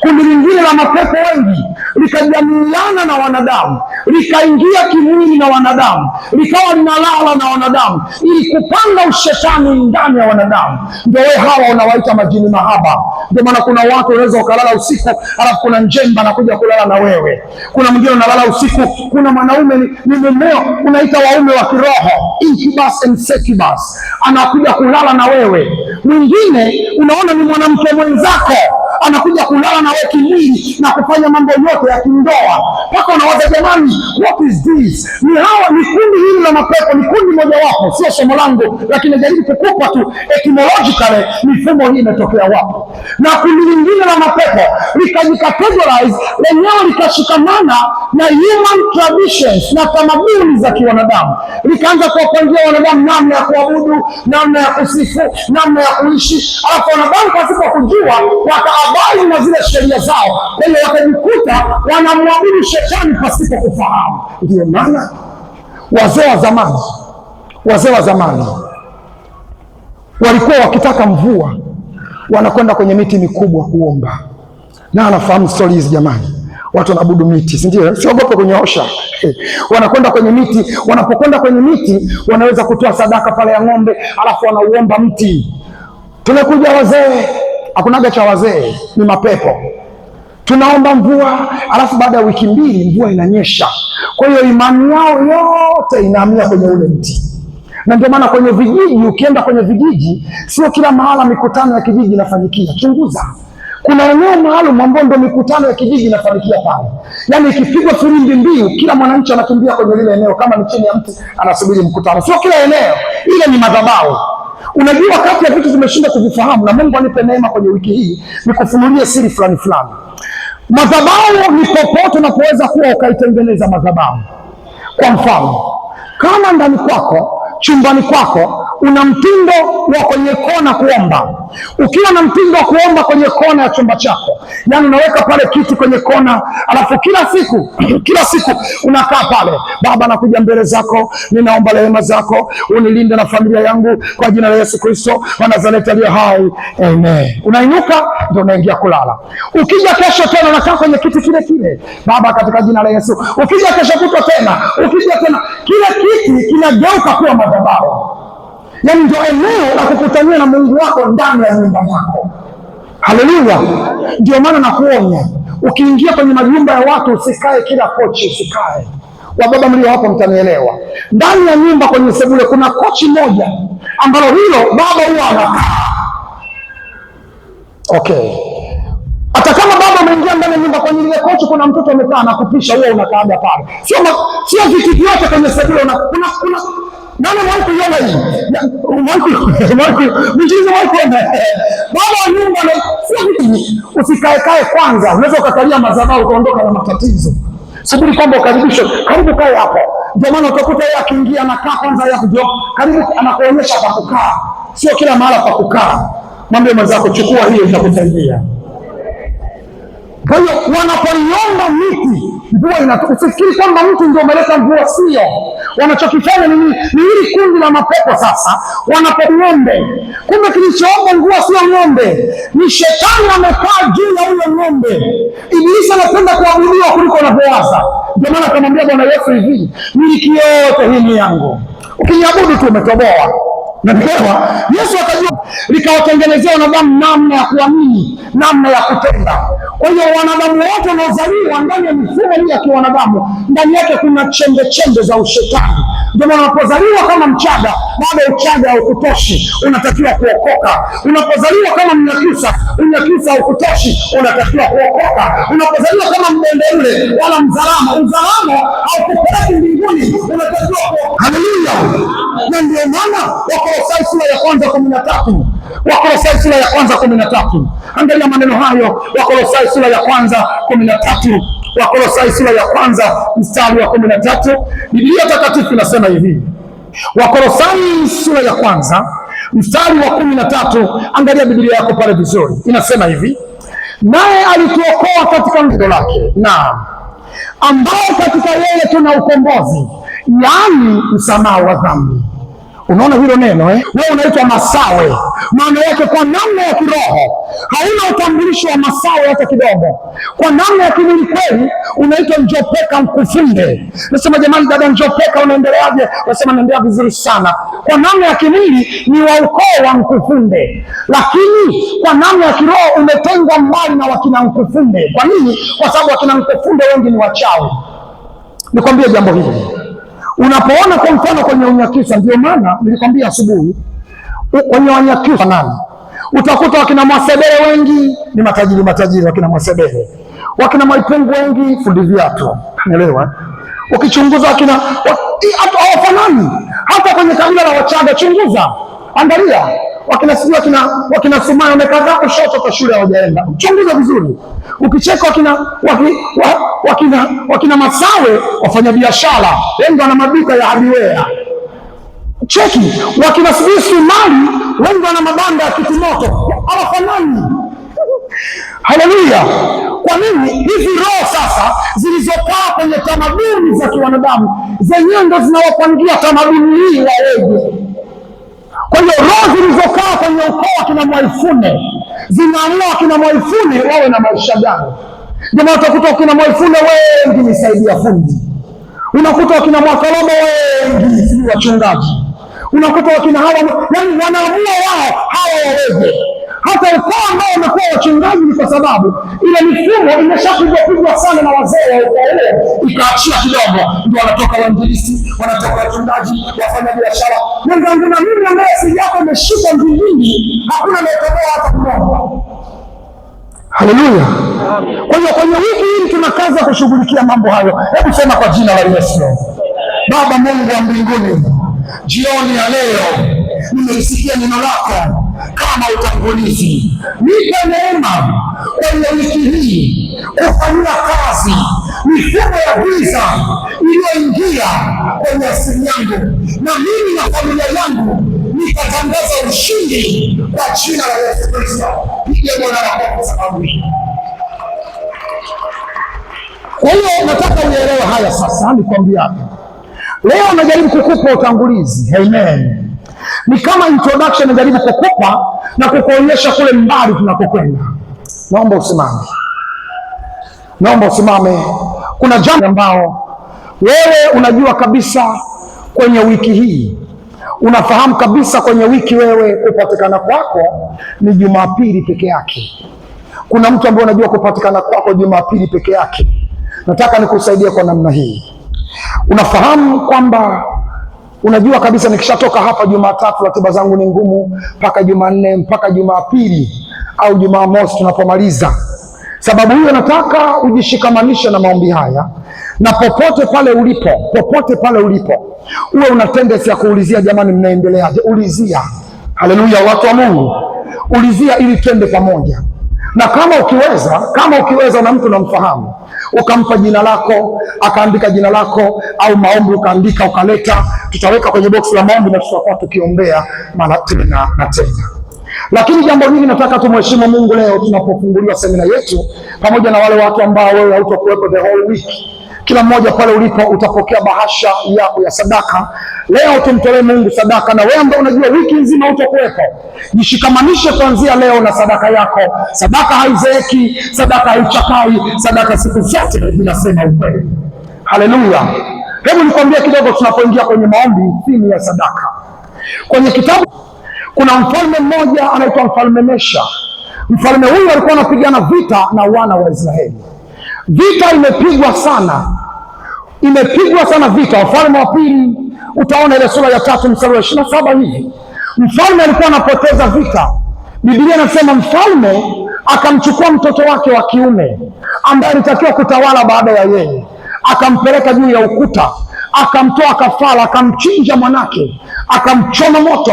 S1: Kundi lingine la mapepo wengi likajamiana na wanadamu, likaingia kimwili na wanadamu, likawa linalala na wanadamu ili kupanga ushetani ndani ya wanadamu. Ndio wewe hawa unawaita majini mahaba. Ndio maana kuna watu unaweza ukalala usiku, alafu kuna njemba anakuja kulala na wewe. Kuna mwingine unalala usiku, kuna mwanaume ni mumeo, unaita waume wa kiroho, incubus and succubus, anakuja kulala na wewe. Mwingine unaona ni mwanamke mwenzako, anakuja kulala na wewe kimwili na kufanya mambo yote ya kindoa, mpaka unawaza jamani, what is this? Ni hawa, ni kundi hili la mapepo, ni kundi mojawapo. Sio somo langu, lakini najaribu kukupa tu etymologically mifumo hii imetokea wapo. Na kundi lingine la mapepo likajikategorize lenyewe, likashikamana na human traditions na tamaduni za kiwanadamu, likaanza kuwapangia wanadamu namna ya kuabudu, namna ya kusifu, namna ya kuishi. Alafu wanadamu pasipo kujua wakaabali na zile sheria zao, kwa hiyo wakajikuta wanamwabudu shetani pasipo kufahamu. Ndio maana wazee wa zamani walikuwa wakitaka mvua wanakwenda kwenye miti mikubwa kuomba. Na anafahamu stori hizi jamani, watu wanaabudu miti, si ndio? Siogope kunyoosha. Wanakwenda kwenye miti, wanapokwenda kwenye miti wanaweza kutoa sadaka pale ya ng'ombe, alafu wanauomba mti. Tumekuja wazee, hakunaga cha wazee, ni mapepo. Tunaomba mvua, alafu baada ya wiki mbili mvua inanyesha. Kwa hiyo imani yao yote inahamia kwenye ule mti. Na ndio maana kwenye vijiji, ukienda kwenye vijiji, sio kila mahala mikutano ya kijiji inafanyikia. Chunguza, kuna eneo maalum ambapo ndio mikutano ya kijiji inafanyikia pale. Yaani ikipigwa filimbi mbiu, kila mwananchi anakimbia kwenye lile eneo, kama ni chini ya mti anasubiri mkutano. Sio kila eneo, ile ni madhabahu. Unajua, kati ya vitu tumeshinda kuvifahamu, na Mungu anipe neema kwenye wiki hii nikufunulie siri fulani. Madhabahu ni popote unapoweza kuwa ukaitengeneza madhabahu. Kwa mfano, kama ndani kwako, chumbani kwako, una mtindo wa kwenye kona kuomba. Ukiwa na mtindo wa kuomba kwenye kona ya chumba chako, yani unaweka pale kiti kwenye kona, alafu kila siku unakaa pale. Baba, nakuja mbele zako, ninaomba rehema zako, unilinde na familia yangu kwa jina la Yesu Kristo wa Nazareti aliye hai, amen. Unainuka ndio unaingia kulala. Ukija kesho tena unakaa kwenye kiti kile kile, Baba, katika jina la Yesu. Ukija kesho kutwa tena, ukija tena, kile kiti kinageuka kuwa madhabahu. Yaani ndio eneo la kukutania na Mungu wako ndani ya nyumba yako. Haleluya! Ndio maana nakuonya, ukiingia kwenye majumba ya watu usikae kila kochi, usikae. Wababa mlio hapo mtanielewa. Ndani ya nyumba kwenye sebule kuna kochi moja ambalo hilo baba huwa anakaa. Okay. Hata kama baba ameingia ndani ya nyumba, kwenye ile kochi kuna mtoto amekaa na kupisha, huwa unakaaga pale. Sio vitu vyote kwenye sebule kuna nani kuiona hii? Baba wa nyumba sio vitu. Usikae kwanza. Unaweza ukakalia madhabahu ukaondoka na matatizo. Subiri kwamba ukaribishwe, karibu kae hapo. Ndio maana utakuta yeye akiingia anakaa kwanza, yeye ndio karibu anakuonyesha pa kukaa. Sio kila mahali pa kukaa. Mwambie mwenzako, chukua hiyo itakusaidia. Kwa hiyo wanapoiomba miti, mvua inatufikiri kwamba mtu ndio umeleta mvua. Sio. Wanachokifanya ni hili kundi la mapepo sasa, wanapomwombe. Kumbe kilichoomba mvua sio ng'ombe, ni shetani amekaa juu ya ule ng'ombe. Ibilisi anapenda kuabudiwa kuliko unavyowaza. Ndio maana akamwambia Bwana Yesu hivi, miliki yote hii ni yangu, ukiniabudu tu umetoboa. Naelewa. Yesu akajua, likawatengenezea wanadamu namna ya kuamini, namna ya kutenda. Kwa hiyo wanadamu wote wanaozaliwa ndani ya mifumo hii ya kiwanadamu, ndani yake kuna chembe za ushetani. Ndio maana unapozaliwa kama Mchaga, bado Uchaga haukutoshi, unatakiwa kuokoka. Unapozaliwa kama Mnyakyusa, Unyakyusa haukutoshi, unatakiwa kuokoka. Unapozaliwa kama Mdendele wala Mzaramo haukupeleki mbinguni, unatakiwa kuokoka. Haleluya! Na ndio maana Wakolosai sura ya kwanza 13. Wakolosai sura ya kwanza 13. Angalia maneno hayo, Wakolosai sura ya kwanza 13. Wakolosai sura ya kwanza mstari wa 13. Biblia takatifu inasema hivi. Wakolosai sura ya kwanza mstari wa 13. Angalia Biblia yako pale vizuri. Inasema hivi: naye alituokoa katika neno lake, na ambao katika yeye tuna ukombozi, yaani msamaha wa dhambi. Unaona hilo neno wewe unaitwa masawe. Maana yake kwa namna ya kiroho hauna utambulisho wa masawe hata kidogo. Kwa namna ya kimwili kweli unaitwa njopeka mkufunde. Nasema jamani, dada njopeka unaendeleaje? Nasema naendelea vizuri sana. Kwa namna ya kimwili ni wa ukoo wa mkufunde, lakini kwa namna ya kiroho umetengwa mbali na wakina mkufunde. Kwa nini? Kwa sababu wakina mkufunde wengi ni wachawi. Nikwambie jambo hili. Unapoona kwa mfano kwenye Unyakyusa, ndio maana nilikwambia asubuhi, kwenye Wanyakyusa nani utakuta wakina Mwasebele wengi ni matajiri, wakina Mwasebele, wakina Mwaipungu wengi fundi viatu, unaelewa? Ukichunguza wakina hawafanani. Hata kwenye kabila la Wachaga chunguza, angalia wakina Sumaya wamekaa kushoto kwa shule hawajaenda, chunguza vizuri. Ukicheka wakina Masawe wafanya biashara wengi wana maduka ya hardware. Cheki wakina Sumali wengi wana mabanda ya kitimoto, hawafanani. Haleluya! Kwa nini? Hizi roho sasa zilizokaa kwenye tamaduni za kiwanadamu zenyewe ndo zinawapangia tamaduni hii waweje. Kwa hiyo roho zilizokaa kwenye ukoo wa kina Mwaifune zinaamua kina Mwaifune wawe na maisha gani. Ndio maana utakuta kina Mwaifune wengi ni saidia fundi, unakuta wakina Mwakalomo wengi ni wachungaji, unakuta wakina hawa, yani wanaamua wao hawa waweje. Hata ukoo ambao wamekuwa wachungaji ni kwa sababu ile mifumo imeshapigwa sana na wazee wa ukoo huo, ikaachia kidogo, ndio wanatoka wainjilisti, wanatoka wachungaji, wafanya biashara. Mwenzangu na mimi ambaye asili yako imeshika mbinguni, hakuna anayetoboa hata mmoja. Haleluya! Kwa hiyo kwenye wiki hii tuna kazi ya kushughulikia mambo hayo. Hebu sema kwa jina la Yesu. Baba Mungu wa mbinguni, jioni ya leo nimeisikia neno lako kama utangulizi. Nipe neema kwenye wiki hii kufanyia kazi mifumo ya giza iliyoingia kwenye asili yangu, na mimi na familia yangu nikatangaza ushindi kwa jina la Yesu Kristo. Pige Bwana wako kwa sababu hii. Kwa hiyo nataka uelewe haya sasa. Nikwambia leo najaribu kukupa utangulizi. Amen. Ni kama introduction najaribu kukupa na kukuonyesha kule mbali tunakokwenda. Naomba usimame. Kuna jambo ambao wewe unajua kabisa kwenye wiki hii, unafahamu kabisa kwenye wiki wewe kupatikana kwako ni Jumapili peke yake. Kuna mtu ambaye unajua kupatikana kwako Jumapili peke yake. Nataka nikusaidie kwa namna hii. Unafahamu kwamba unajua kabisa nikishatoka hapa Jumatatu ratiba zangu ni ngumu mpaka Jumanne mpaka Jumapili au Jumamosi tunapomaliza. Sababu hiyo nataka ujishikamanishe na maombi haya, na popote pale ulipo uwe una tendency ya kuulizia, jamani mnaendeleaje? Ulizia. Haleluya, watu wa Mungu, ulizia ili twende pamoja. Na kama ukiweza na mtu unamfahamu, ukampa jina lako, akaandika jina lako, au maombi ukaandika ukaleta, tutaweka kwenye box la maombi na tutakuwa tukiombea mara tena na tena. Lakini jambo hili nataka tumheshimu Mungu leo tunapofunguliwa semina yetu, pamoja na wale watu ambao wewe hautakuwepo the whole week. Kila mmoja pale ulipo utapokea bahasha yako ya sadaka. Leo tumtolee Mungu sadaka, na wewe ambaye unajua wiki nzima utakuwepo, jishikamanishe kuanzia leo na sadaka yako. Sadaka haizeeki, sadaka haichakai, sadaka siku zote inasema ukweli. Haleluya. Hebu nikwambie kidogo tunapoingia kwenye maombi theme ya sadaka. Kwenye kitabu kuna mfalme mmoja anaitwa Mfalme Mesha. Mfalme huyu alikuwa anapigana vita na wana wa Israeli. Vita imepigwa sana vita. Wafalme wa Pili utaona ile sura ya 3 mstari wa 27 hivi. Mfalme alikuwa anapoteza vita. Biblia inasema mfalme akamchukua mtoto wake wa kiume ambaye alitakiwa kutawala baada ya yeye, akampeleka juu ya ukuta, akamtoa kafara, akamchinja mwanake, akamchoma moto.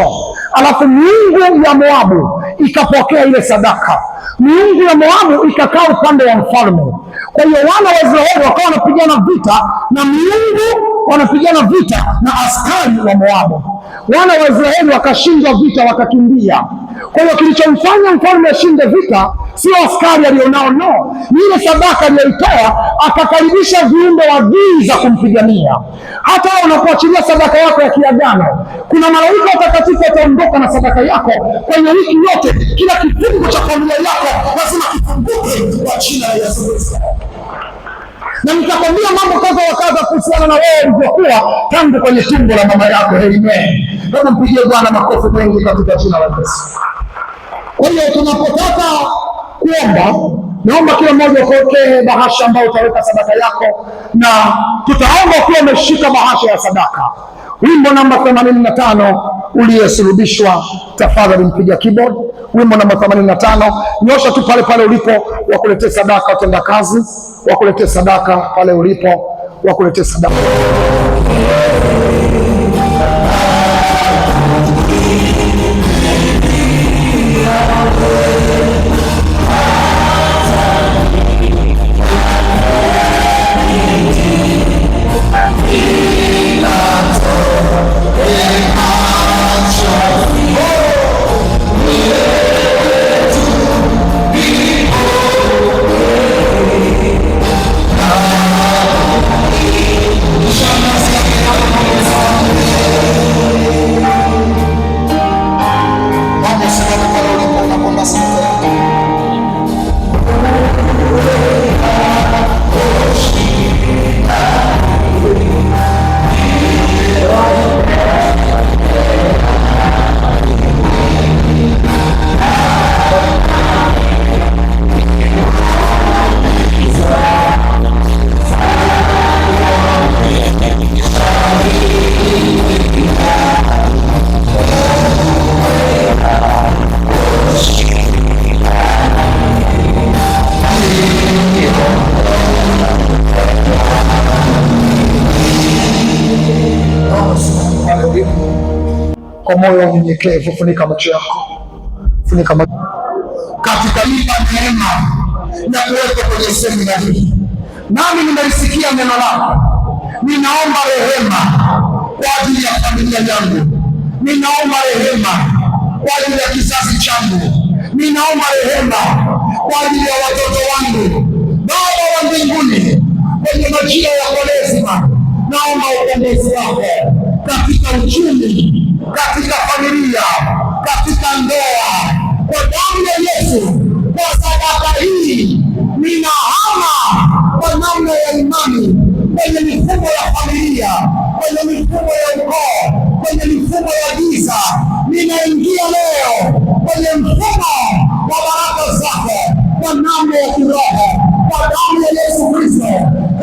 S1: Alafu miungu ya Moabu ikapokea ile sadaka. Miungu ya Moabu ikakaa upande wa mfalme. Kwa hiyo wana wa Israeli wakawa wanapigana vita na miungu, wanapigana vita na askari wa Moabu. wana wa Israeli wakashindwa vita, wakakimbia. Kwa hiyo kilichomfanya mfalme ashinde vita sio askari alionao, no, ni ile sadaka aliyoitoa, akakaribisha viumbe wa giza kumpigania. Hata unapoachilia sadaka yako ya kiagano, kuna malaika watakatifu wataondoka na sadaka yako kwenye wiki yote. Kila kifungo cha familia yako lazima kifunguke kwa jina la Yesu Kristo. Na nitakwambia mambo kadha wa kadha kuhusiana na wewe ulivyokuwa tangu kwenye tumbo la mama yako. Amen. Hebu mpigie Bwana makofi mengi katika jina la Yesu. Kwa hiyo tunapotaka kuomba, naomba kila mmoja upokee bahasha ambayo utaweka sadaka yako, na tutaomba ukiwa umeshika bahasha ya sadaka. Wimbo namba 85 uliyesulubishwa, tafadhali mpiga keyboard. Wimbo namba 85, nyosha tu pale pale ulipo, wakuletee sadaka watenda kazi, wakuletee sadaka pale ulipo, wakuletee sadaka. Kwa moyo mnyenyekevu, funika macho yako, funika macho. Katika lipa neema na kuwepo kwenye semina hii, nami nimelisikia neno lako. Ninaomba rehema kwa ajili ya familia yangu, ninaomba rehema kwa ajili ya kizazi changu, ninaomba rehema kwa ajili ya watoto wangu. Baba wa mbinguni, kwenye majira ya Kwaresima, naomba ukombozi wako katika uchumi, katika familia, katika ndoa, kwa damu ya Yesu. Kwa sadaka hii ninahama kwa namna ya imani kwenye mifumo ya familia, kwenye mifumo ya ukoo, kwenye mifumo ya giza. Ninaingia leo kwenye mfumo wa baraka zako kwa namna ya kiroho, kwa damu ya Yesu Kristo.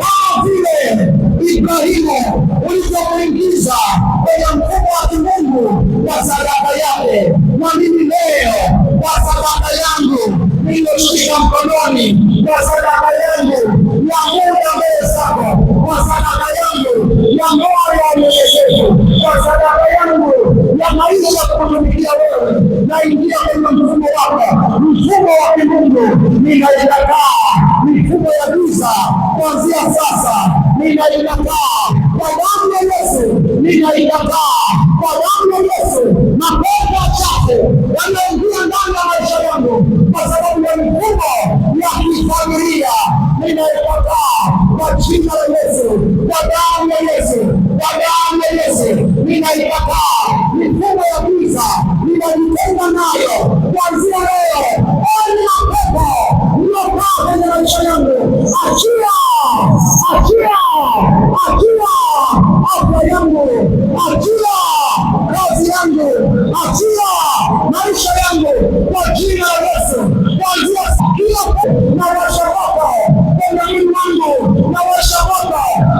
S1: Kama vile Ibrahimu ulivyomuingiza kwenye mfumo wa kimungu kwa sadaka yake, na mimi leo kwa sadaka yangu niliyoshika mkononi, kwa sadaka yangu ya muda mbele zako, kwa sadaka yangu ya moyo wa unyenyekevu, kwa sadaka yangu ya maisha ya kutumikia wewe, naingia kwenye mfumo wako, mfumo wa kimungu. Ninaikataa mifumo ya giza kuanzia sasa, ninaikataa kwa damu ya Yesu, ninaikataa kwa damu ya Yesu. Mapepo chafu yanaingia ndani ya maisha yangu kwa sababu ya mifumo ya kifamilia, ninaikataa kwa jina la Yesu, kwa damu ya Yesu, kwa damu ya Yesu. Ninaikataa mifumo ya giza, ninajitenga nayo kuanzia leo. Oni mapepo uliokaa kwenye maisha yangu, achia, achia, achia afya yangu, achia kazi yangu, achia maisha yangu kwa jina la Yesu. Kuanzia kila na washa moto kwenye mwili wangu, na washa moto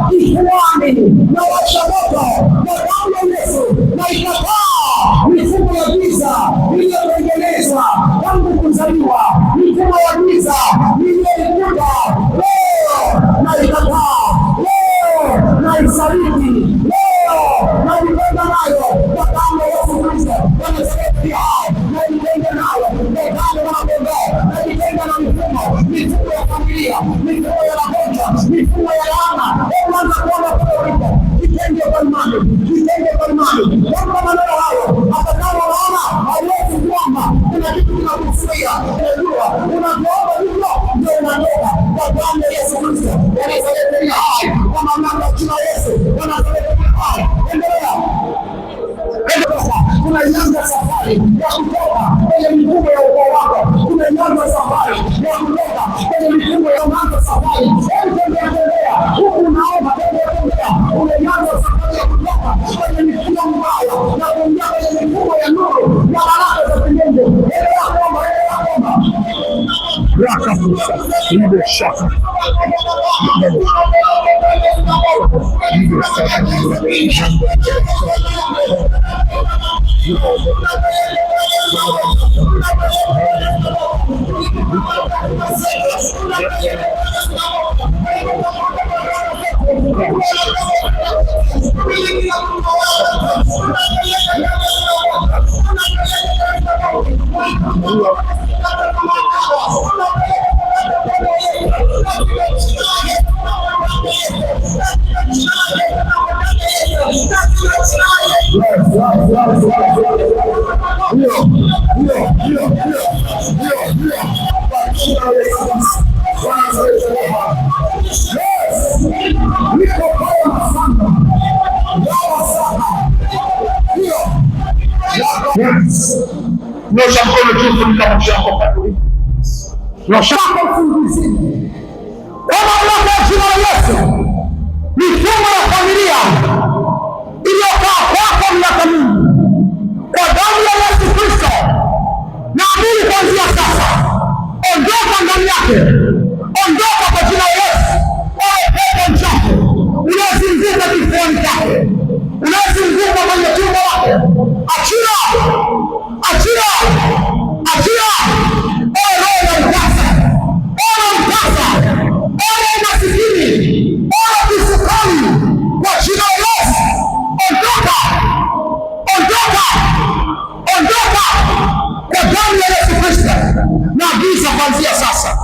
S1: kifuani, na washa moto kwa damu ya Yesu. Na ikataa mifumo ya giza iliyotengenezwa tangu kuzaliwa, mifumo ya giza iliyoikuta leo, na ikataa leo, na isaliti leo, na jitenga nayo kwa damu ya Yesu Kristo. Wanasema najitenga nayo kwa damu ya mapendo, najitenga na mifumo ya familia, mifumo ya magonjwa, mifumo ya laana. Hebu anza kuona kule ulipo, jitenge kwa imani, jitenge kwa imani. Kwa maneno tunaianza safari ya kutoka kwenye mifumo ya ukoo wako, tunaianza safari ya kutoka kwenye mifumo ya unaanza safari. Hebu tembea huku unaomba, tembea, unaianza safari ya kutoka kwenye mifumo mbaya na kuingia kwenye mifumo ya nuru ya baraka za kimungu. Endelea kuomba, Raka Musa, ile shaka. Nyosha mkono juu, funika macho yako kadri. Nyosha mkono ufunguzini. Kama mamlaka ya jina la Yesu, mifumo ya familia iliyokaa kwako miaka mingi, kwa damu ya Yesu Kristo, naamini kuanzia sasa, ondoka ndani yake, ondoka kwa jina la Yesu. Ewe pepo mchafu unayezunguka kifuani chake, unayezunguka kwenye tumbo lake, achia, achia, achia. Ewe roho ya mkasa, ewe mkasa, ewe masikini, ewe kisukari, kwa jina la Yesu, ondoka, ondoka, ondoka kwa damu ya Yesu Kristo. Na giza kuanzia sasa,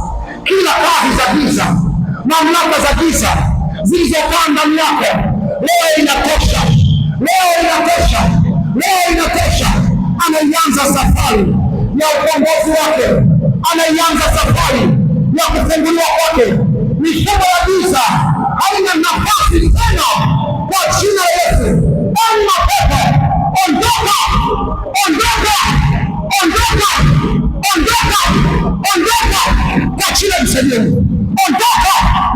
S1: kila kazi za giza, mamlaka za giza zilizokaa ndani yako, leo inatosha, leo inatosha, leo inatosha. Anaianza safari ya ukombozi wake, anaianza safari ya kufunguliwa kwake. Mifumo ya giza haina nafasi tena kwa jina la Yesu. Enyi mapepo, ondoka, ondoka, ondoka, ondoka, ondoka kwa jina la Yesu. Ondoka,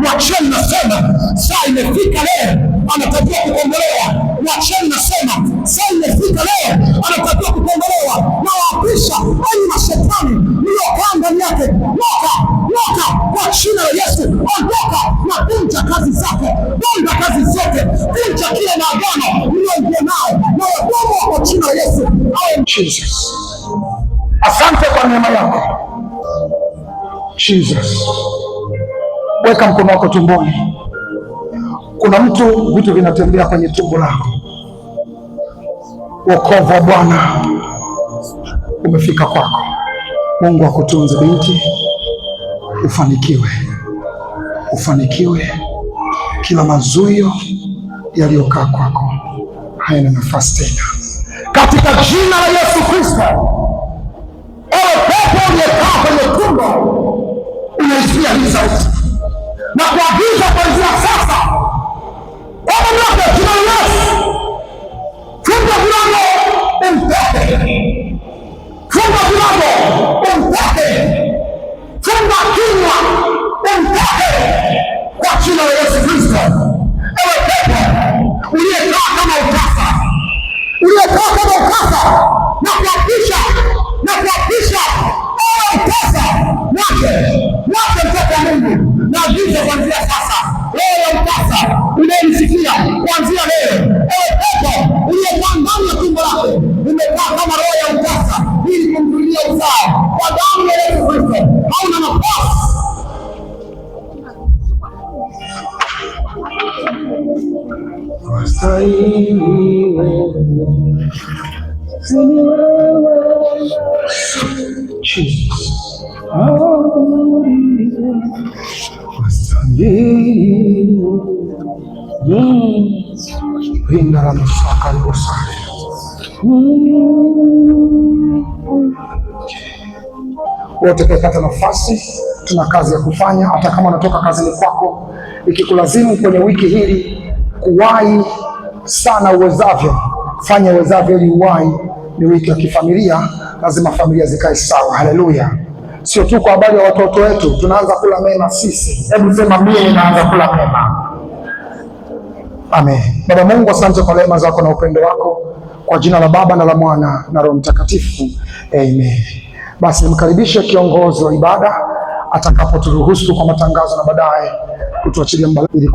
S1: wacheni nasema, saa imefika leo, anatakiwa kukombolewa. Wacheni nasema, saa imefika leo, anatakiwa kukombolewa. Na waapisha enyi mashetani mliokaa ndani yake, noka, noka kwa jina la Yesu. Ondoka na kunja kazi zake, bonda kazi zote, kunja kila maagano mlioingia nayo, na wabomo kwa jina la Yesu. Jesus, asante kwa neema yako Jesus. Weka mkono wako tumboni. Kuna mtu vitu vinatembea kwenye tumbo lako. Wokovu wa Bwana umefika kwako. Mungu akutunze binti, ufanikiwe, ufanikiwe. Kila mazuio yaliyokaa kwako hayana nafasi tena, katika jina la Yesu Kristo. Ewe pepo uliyekaa kwenye tumbo, unaisikia hii sauti na kuagiza kuanzia sasa, kwa mamlaka ya jina la Yesu, funga vilango umtoke, funga vilango umtoke, funga kinywa umtoke kwa jina la Yesu Kristo. Ewe pepo uliyekaa kama ukasa, uliyekaa kama ukasa, na kuapisha, na kuapisha, ewe ukasa wake, wake mtoto wa Mungu, na agiza kuanzia sasa, roho ya ukasa unayemsikia kuanzia leo, ewe pepo uliyekaa ndani ya tumbo lake, umekaa kama roho ya ukasa ili kumzuilia uzao, kwa damu ya Yesu Kristo hauna nafasi. Wote tukapata nafasi, tuna kazi ya kufanya. Hata kama unatoka kazini kwako, ikikulazimu kwenye wiki hili kuwahi sana uwezavyo, fanya uwezavyo ili uwahi ni wiki ya kifamilia, lazima familia zikae sawa. Haleluya! Sio tu kwa habari ya watoto wetu, tunaanza kula mema sisi. Hebu sema mimi ninaanza kula mema. Amen. Baba Mungu, asante kwa rehema zako na upendo wako, kwa jina la Baba na la Mwana na Roho Mtakatifu. Amen. Basi nimkaribishe kiongozi wa ibada atakapoturuhusu kwa matangazo na baadaye kutuachilia mbali ili